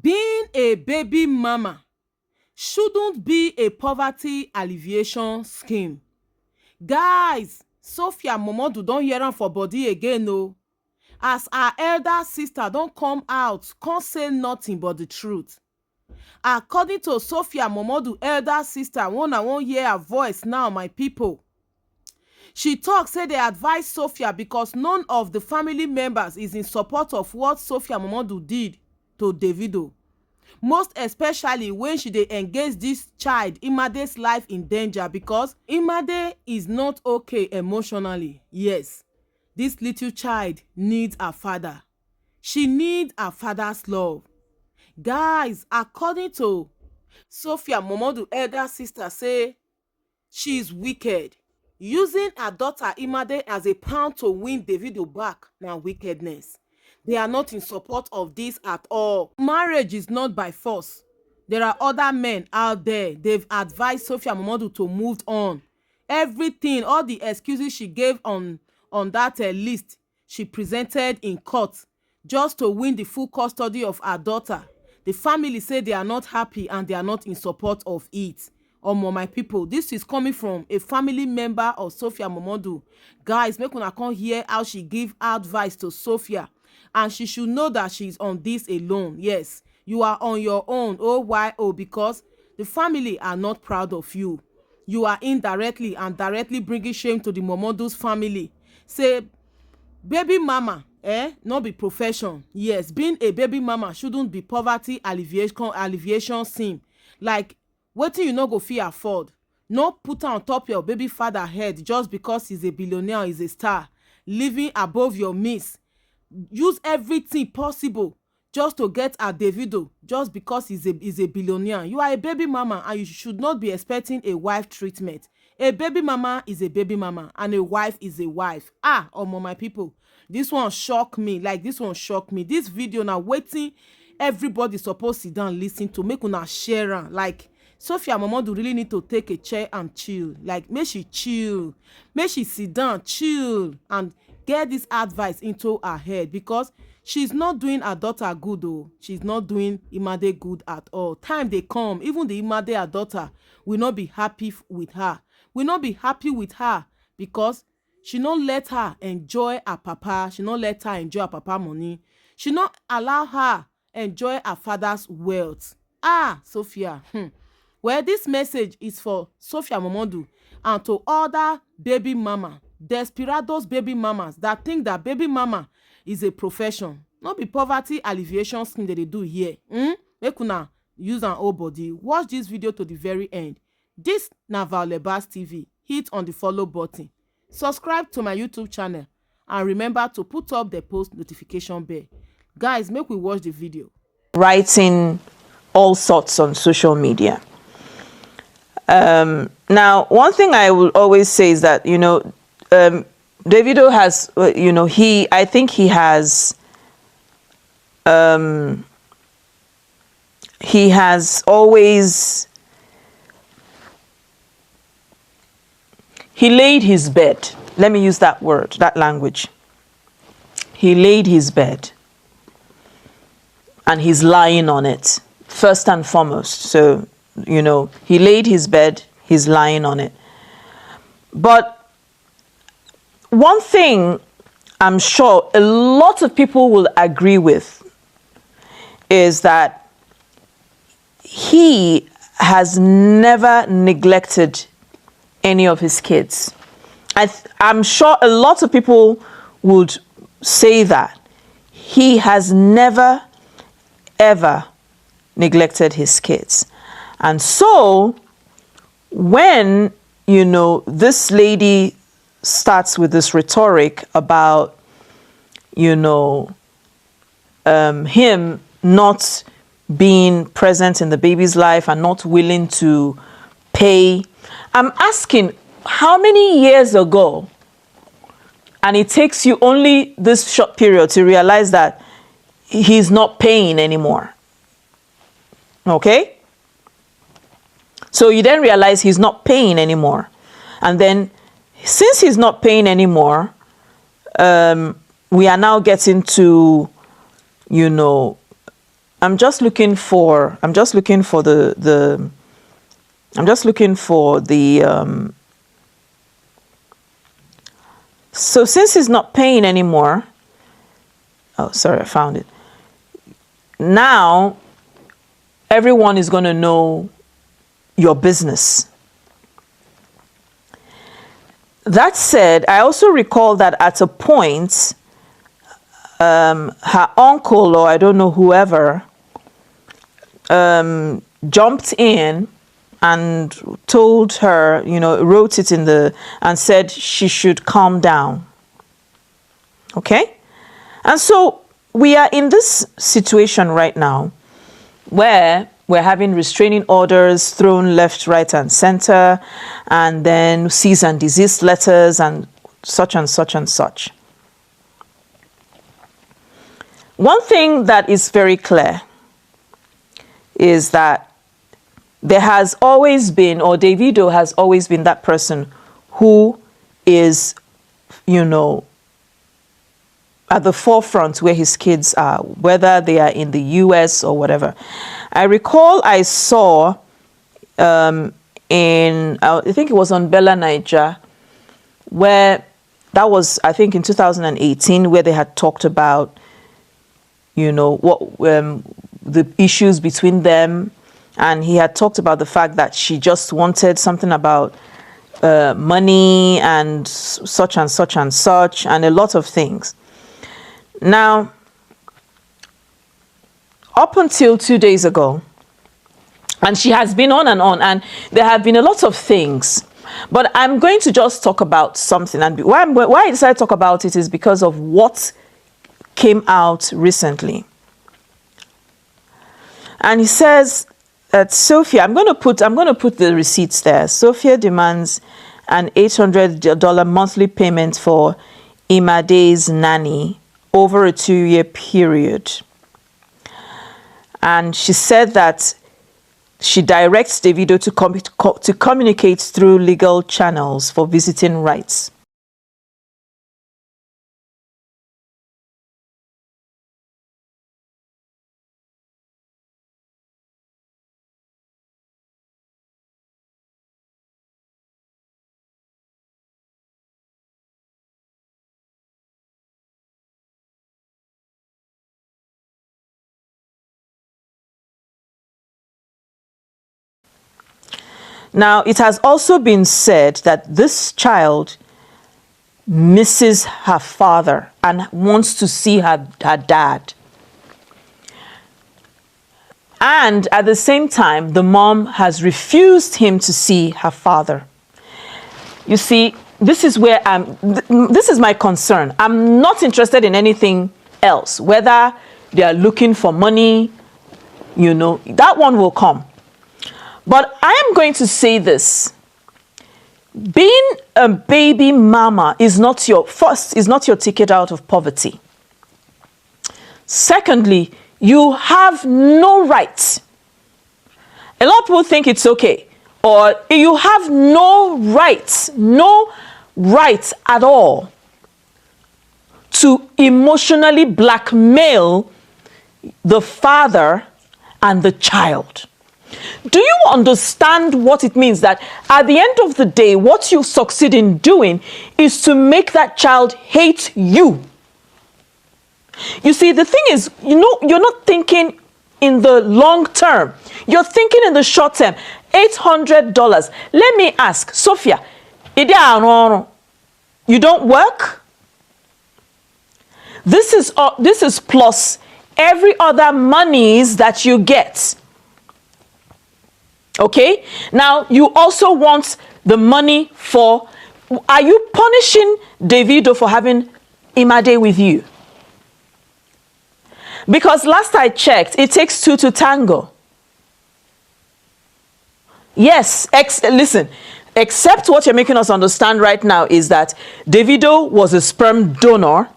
Being a baby mama shouldn't be a poverty alleviation scheme. Guys, Sophia Momodu don hear am for body again o. As her elder sister don come out come say nothing but the truth. According to Sophia Momodu elder sister, I wan hear her voice now, my people. She talk say they advise Sophia because none of the family members is in support of what Sophia Momodu did to Davido. Most especially when she dey engage this child, Imade's life in danger, because Imade is not okay emotionally. Yes, this little child needs her father. She needs her father's love. Guys, according to Sophia Momodu elder sister, say she is wicked. Using her daughter Imade as a pawn to win Davido back na wickedness. They are not in support of this at all. Marriage is not by force. There are other men out there. They've advised Sophia Momodu to move on. Everything, all the excuses she gave on that list, she presented in court just to win the full custody of her daughter. The family say they are not happy and they are not in support of it. My people, this is coming from a family member of Sophia Momodu. Guys, make una come hear how she give advice to Sophia, and she should know that she's on this alone. Yes, you are on your own. Oh, because the family are not proud of you. You are indirectly and directly bringing shame to the Momodu's family. Say baby mama not be profession. Yes, being a baby mama shouldn't be poverty alleviation scheme. Like wetin you no go fit afford, no put am on top your baby father head just because he's a billionaire, he's a star living above your means. Use everything possible just to get a Davido just because he's a billionaire. You are a baby mama and you should not be expecting a wife treatment. A baby mama is a baby mama and a wife is a wife. My people, this one shock me. Like, this one shock me. This video now waiting everybody supposed to sit down listen to, make una share am. Like, Sophia Momodu really need to take a chair and chill. Like, make she chill, make she sit down, chill, and get this advice into her head, because she's not doing her daughter good. She's not doing Imade good at all. Time they come, even the Imade, her daughter, will not be happy with her. Will not be happy with her because she not let her enjoy her papa. She not let her enjoy her papa money. She not allow her enjoy her father's wealth. Sophia. Well, this message is for Sophia Momodu and to other baby mama, desperados baby mamas that think that baby mama is a profession. Not be poverty alleviation scheme that they do here. Make una use an old body. Watch this video to the very end. This na Vaulebas TV. Hit on the follow button. Subscribe to my YouTube channel and remember to put up the post notification bell. Guys, make we watch the video. Writing all sorts on social media. Now, one thing I will always say is that, Davido has, I think he has always, he laid his bed. Let me use that word, that language. He laid his bed and he's lying on it, first and foremost. So, he laid his bed, he's lying on it. But one thing I'm sure a lot of people will agree with is that he has never neglected any of his kids. I'm sure a lot of people would say that he has never, ever neglected his kids. And so when, this lady starts with this rhetoric about, him not being present in the baby's life and not willing to pay, I'm asking, how many years ago? And it takes you only this short period to realize that he's not paying anymore. Okay? So you then realize he's not paying anymore. And then since he's not paying anymore, we are now getting to, I'm just looking for the so since he's not paying anymore, oh sorry, I found it. Now everyone is going to know your business. That said, I also recall that at a point, her uncle, or I don't know, whoever, jumped in and told her, wrote it and said she should calm down. Okay? And so we are in this situation right now where we're having restraining orders thrown left, right, and center, and then cease and desist letters and such and such and such. One thing that is very clear is that there has always been, or Davido has always been, that person who is, at the forefront where his kids are, whether they are in the US or whatever. I recall I saw I think it was on Bella Niger, where that was, I think, in 2018, where they had talked about, what the issues between them. And he had talked about the fact that she just wanted something about money and such and such and such, and a lot of things. Now, up until 2 days ago, and she has been on, and there have been a lot of things, but I'm going to just talk about something. And why I decided to talk about it is because of what came out recently. And he says that Sophia, I'm going to put the receipts there. Sophia demands an $800 monthly payment for Imade's nanny over a 2-year period. And she said that she directs Davido to communicate through legal channels for visiting rights. Now, it has also been said that this child misses her father and wants to see her dad. And at the same time, the mom has refused him to see her father. You see, this is where this is my concern. I'm not interested in anything else, whether they are looking for money, that one will come. But I am going to say this. Being a baby mama is not your ticket out of poverty. Secondly, you have no right. A lot of people think it's okay, or you have no right at all to emotionally blackmail the father and the child. Do you understand what it means that at the end of the day, what you succeed in doing is to make that child hate you? You see, the thing is, you're not thinking in the long term. You're thinking in the short term. $800. Let me ask, Sophia, you don't work? This is plus every other monies that you get. Okay? Now, you also want the money for... Are you punishing Davido for having Imade with you? Because last I checked, it takes two to tango. Yes, listen, except what you're making us understand right now is that Davido was a sperm donor,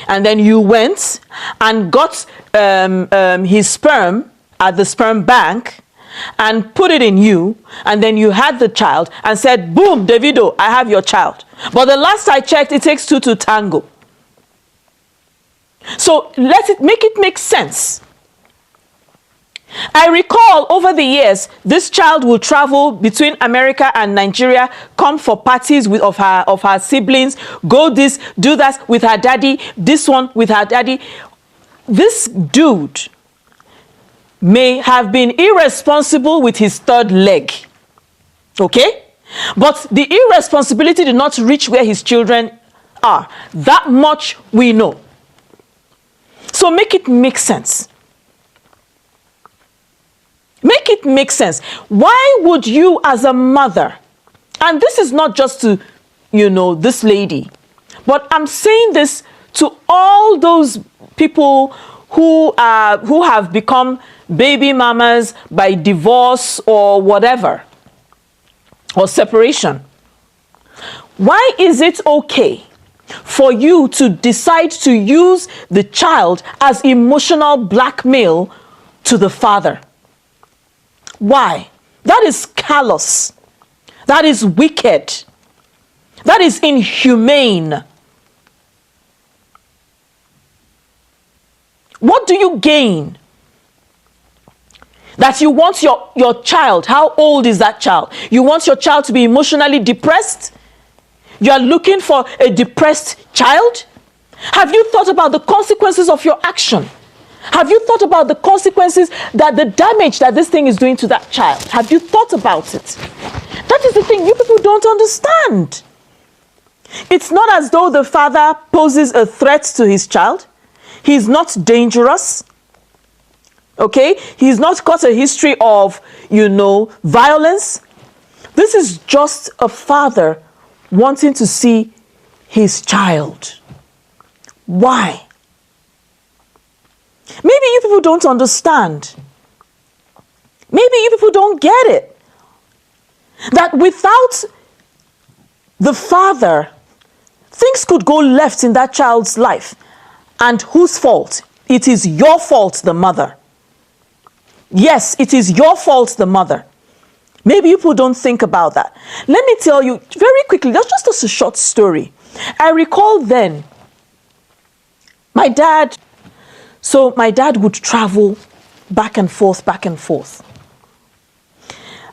and then you went and got his sperm at the sperm bank and put it in you, and then you had the child and said, boom, Davido, I have your child. But the last I checked, it takes two to tango. So make it make sense. I recall over the years, this child will travel between America and Nigeria, come for parties of her siblings, go this, do that with her daddy, this one with her daddy. This dude may have been irresponsible with his third leg, okay? But the irresponsibility did not reach where his children are. That much we know. So make it make sense. Make it make sense. Why would you as a mother, and this is not just to, this lady, but I'm saying this to all those people who have become baby mamas by divorce or whatever, or separation. Why is it okay for you to decide to use the child as emotional blackmail to the father? Why? That is callous. That is wicked. That is inhumane. What do you gain? That you want your child, how old is that child? You want your child to be emotionally depressed? You are looking for a depressed child? Have you thought about the consequences of your action? Have you thought about the consequences, that the damage that this thing is doing to that child? Have you thought about it? That is the thing you people don't understand. It's not as though the father poses a threat to his child. He's not dangerous. Okay? He's not got a history of, violence. This is just a father wanting to see his child. Why? Maybe you people don't understand. Maybe you people don't get it. That without the father, things could go left in that child's life. And whose fault? It is your fault, the mother. Yes, it is your fault, the mother. Maybe you people don't think about that. Let me tell you very quickly, that's just a short story. I recall then, my dad would travel back and forth.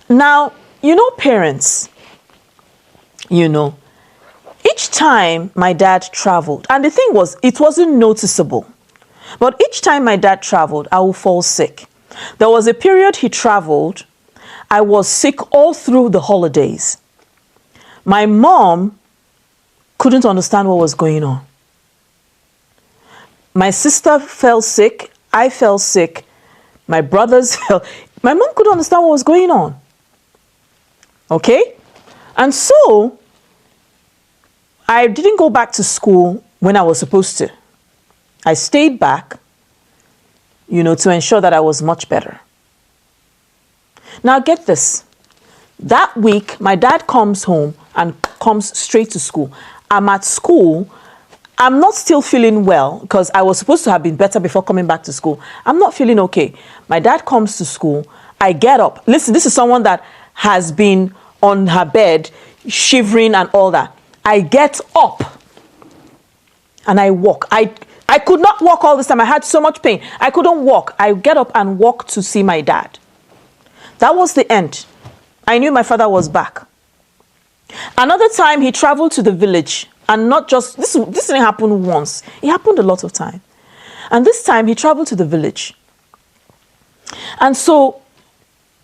Now, parents, each time my dad traveled, and the thing was, it wasn't noticeable, but each time my dad traveled, I would fall sick. There was a period he traveled, I was sick all through the holidays. My mom couldn't understand what was going on. My sister fell sick, I fell sick, my brothers fell. My mom couldn't understand what was going on. Okay? And so, I didn't go back to school when I was supposed to. I stayed back, to ensure that I was much better. Now get this. That week, my dad comes home and comes straight to school. I'm at school. I'm not still feeling well because I was supposed to have been better before coming back to school. I'm not feeling okay. My dad comes to school. I get up. Listen, this is someone that has been on her bed, shivering and all that. I get up and I walk. I could not walk all this time. I had so much pain. I couldn't walk. I get up and walk to see my dad. That was the end. I knew my father was back. Another time he traveled to the village, and not just, this didn't happen once. It happened a lot of times. And this time he traveled to the village. And so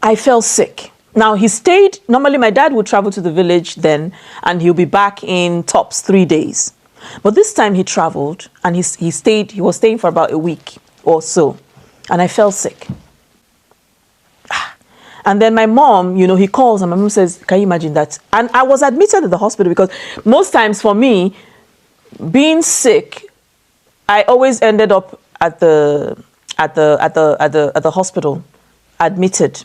I fell sick. Now he stayed, normally my dad would travel to the village then, and he'll be back in tops 3 days. But this time he traveled and he was staying for about a week or so. And I fell sick. And then my mom, he calls and my mom says, can you imagine that? And I was admitted to the hospital because most times for me, being sick, I always ended up at the hospital, admitted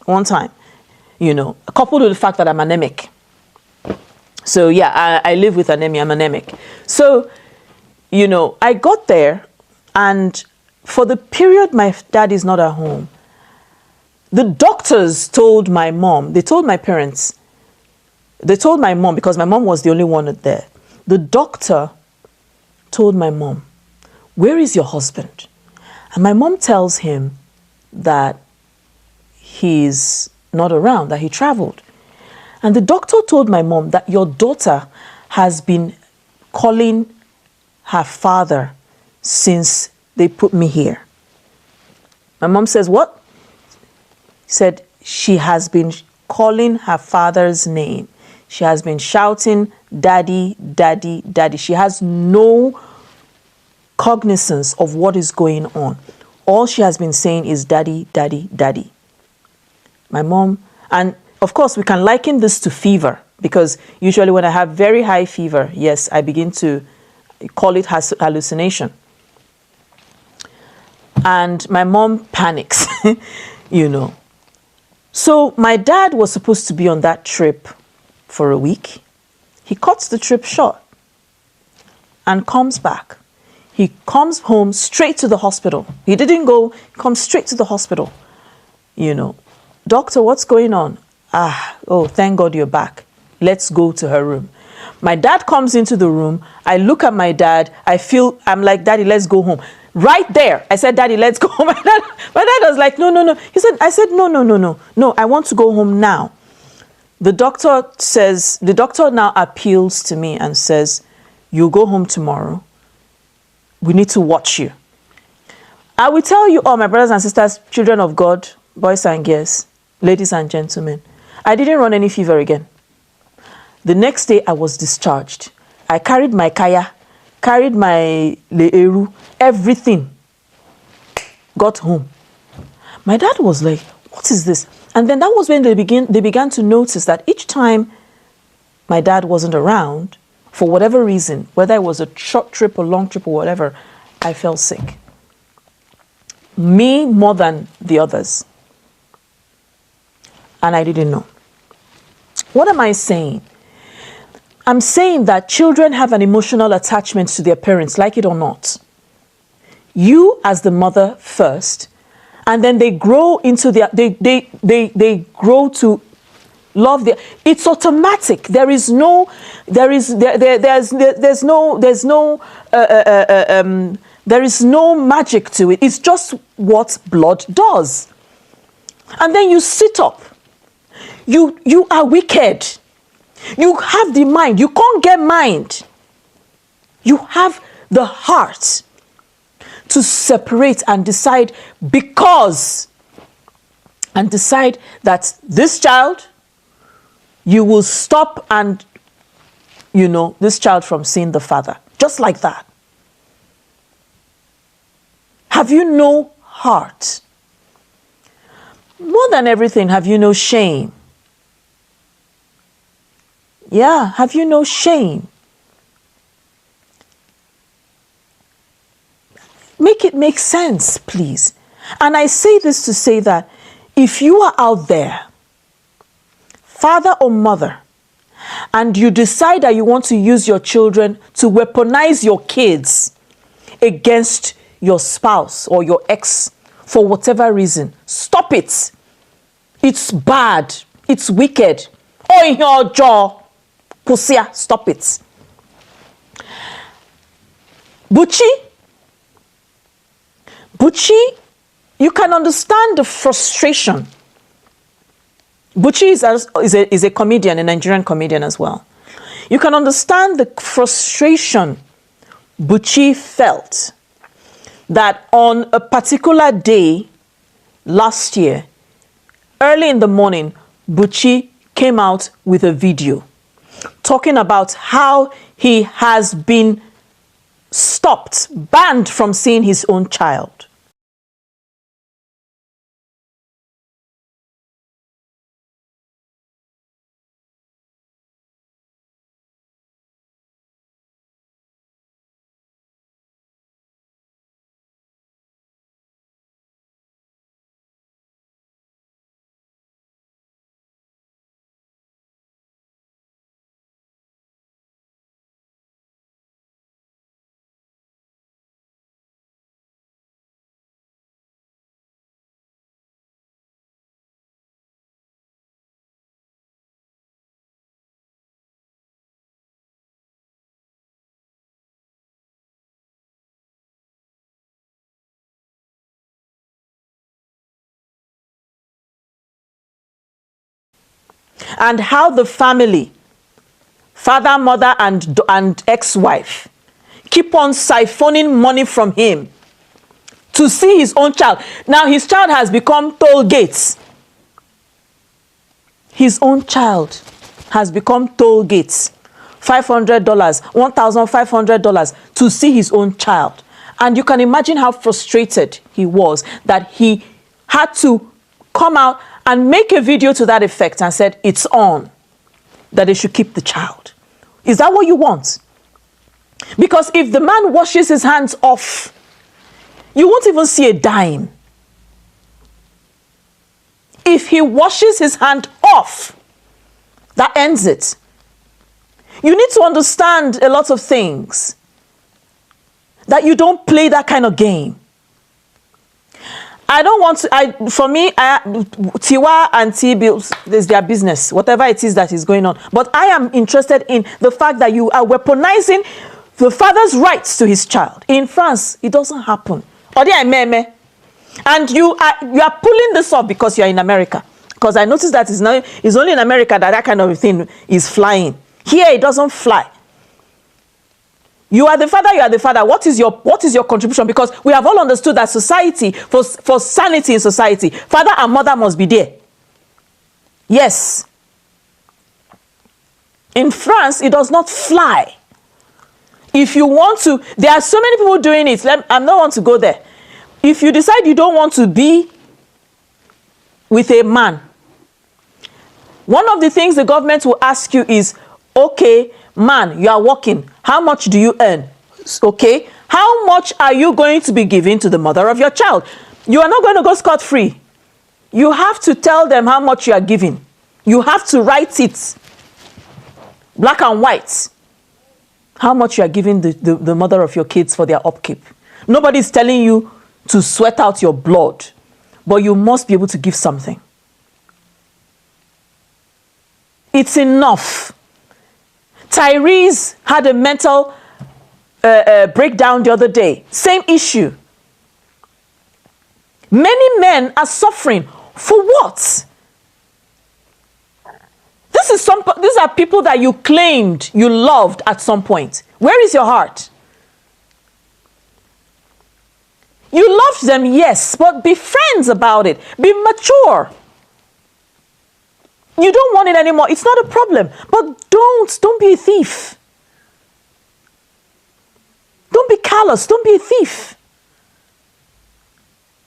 one time, coupled with the fact that I'm anemic. So yeah, I live with anemia, I'm anemic. So, I got there, and for the period my dad is not at home, the doctors told my mom, they told my parents, they told my mom, because my mom was the only one there. The doctor told my mom, where is your husband? And my mom tells him that he's not around, that he traveled. And the doctor told my mom that your daughter has been calling her father since they put me here. My mom says, what? Said she has been calling her father's name. She has been shouting, daddy, daddy, daddy. She has no cognizance of what is going on. All she has been saying is daddy, daddy, daddy. My mom, and of course we can liken this to fever, because usually when I have very high fever, yes, I begin to call it hallucination. And my mom panics, you know. So my dad was supposed to be on that trip for a week. He cuts the trip short and comes back. He comes home straight to the hospital. He didn't go, he comes straight to the hospital. You know, doctor, what's going on? Oh, thank God you're back. Let's go to her room. My dad comes into the room. I look at my dad. I'm like, daddy, let's go home. Right there, I said, daddy, let's go home. My dad was like, no, no, no. I said, no, I want to go home now. The doctor now appeals to me and says, you'll go home tomorrow. We need to watch you. I will tell you all, my brothers and sisters, children of God, boys and girls, ladies and gentlemen, I didn't run any fever again. The next day I was discharged. I carried my kaya, carried my le'eru, everything. Got home. My dad was like, what is this? And then that was when they began to notice that each time my dad wasn't around, for whatever reason, whether it was a short trip or long trip or whatever, I fell sick. Me more than the others. And I didn't know. What am I saying? I'm saying that children have an emotional attachment to their parents, like it or not. You as the mother first, and then they grow into they grow to love their. It's automatic. There's no magic to it. It's just what blood does. And then you sit up. You are wicked. You have the mind. You can't get mind. You have the heart to separate and decide that this child, you will stop and, this child from seeing the father. Just like that. Have you no heart? More than everything, have you no shame? Yeah, have you no shame? Make it make sense, please. And I say this to say that if you are out there, father or mother, and you decide that you want to use your children to weaponize your kids against your spouse or your ex for whatever reason, stop it. It's bad. It's wicked. Oh, in your jaw. Pusia, stop it. Buchi, you can understand the frustration. Buchi is a comedian, a Nigerian comedian as well. You can understand the frustration Buchi felt that on a particular day last year, early in the morning, Buchi came out with a video talking about how he has been banned from seeing his own child. and how the family, father, mother, and ex-wife, keep on siphoning money from him to see his own child. Now his child has become toll gates. His own child has become toll gates. $500, $1,500 to see his own child. And you can imagine how frustrated he was that he had to come out and make a video to that effect and said, it's on, that they should keep the child. Is that what you want? Because if the man washes his hands off, you won't even see a dime. If he washes his hand off, that ends it. You need to understand a lot of things, that you don't play that kind of game. I don't want to, for me, Tiwa and T-Bills, is their business, whatever it is that is going on. But I am interested in the fact that you are weaponizing the father's rights to his child. In France, it doesn't happen. And you are pulling this off because you are in America. Because I noticed that it's only in America that that kind of thing is flying. Here, it doesn't fly. You are the father, you are the father. What is your contribution? Because we have all understood that society, for sanity in society, father and mother must be there. Yes. In France, it does not fly. If you want to, there are so many people doing it. I don't want to go there. If you decide you don't want to be with a man, one of the things the government will ask you is, okay, man, you are working. How much do you earn? Okay. How much are you going to be giving to the mother of your child? You are not going to go scot-free. You have to tell them how much you are giving. You have to write it, black and white, how much you are giving the mother of your kids for their upkeep. Nobody is telling you to sweat out your blood, but you must be able to give something. It's enough. Tyrese had a mental breakdown the other day. Same issue. Many men are suffering. For what? These are people that you claimed you loved at some point. Where is your heart? You loved them, yes, but be friends about it. Be mature. You don't want it anymore. It's not a problem. But don't be a thief. Don't be callous. Don't be a thief.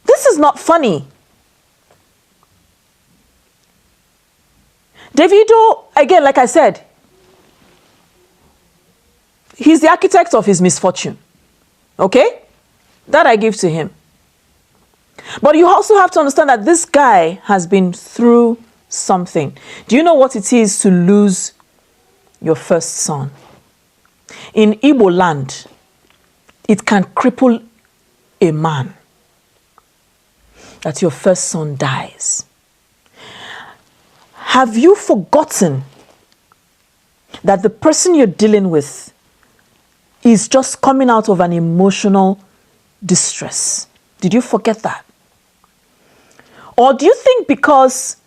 This is not funny. Davido, again, like I said, he's the architect of his misfortune. Okay? That I give to him. But you also have to understand that this guy has been through something. Do you know what it is to lose your first son? In Igbo land, it can cripple a man that your first son dies. Have you forgotten that the person you're dealing with is just coming out of an emotional distress? Did you forget that? Or do you think because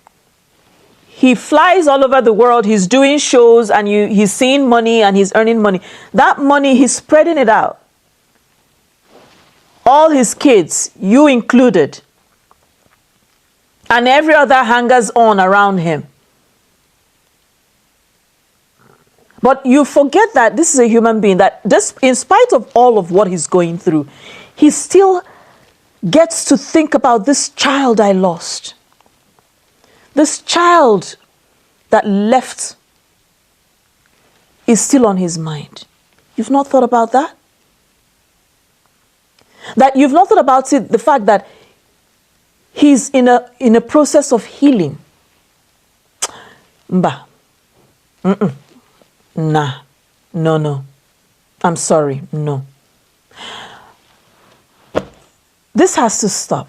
he flies all over the world, he's doing shows and he's seeing money and he's earning money, that money, he's spreading it out? All his kids, you included, and every other hangers on around him. But you forget that this is a human being, that this, in spite of all of what he's going through, he still gets to think about this child I lost. This child that left is still on his mind. You've not thought about that? That you've not thought about it, the fact that he's in a process of healing. Mba. Nah. No. I'm sorry. No. This has to stop.